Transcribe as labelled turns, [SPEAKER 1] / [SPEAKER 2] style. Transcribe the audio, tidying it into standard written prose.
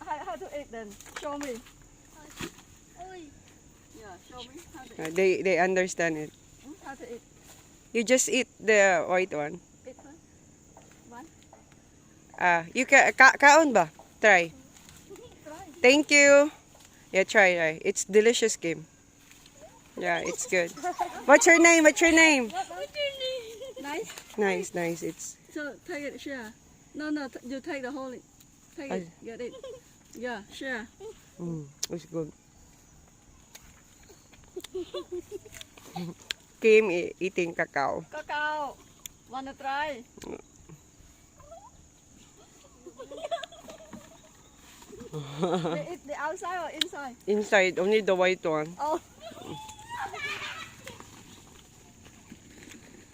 [SPEAKER 1] how to eat then? Show me. Yeah, show me how to eat.
[SPEAKER 2] They understand it.
[SPEAKER 1] How to eat?
[SPEAKER 2] You just eat the white one.
[SPEAKER 1] Eat one.
[SPEAKER 2] You kaon ba? Try. Thank you. Yeah, try. It's delicious game. Yeah, it's good. What's your name?
[SPEAKER 1] Nice.
[SPEAKER 2] Nice. It's
[SPEAKER 1] So take it, share. No, you take the whole. Take it, get it. Yeah, share.
[SPEAKER 2] it's good. Kim eating cacao.
[SPEAKER 1] Cacao. Wanna try? They eat the outside or inside?
[SPEAKER 2] Inside, only the white one.
[SPEAKER 1] Oh.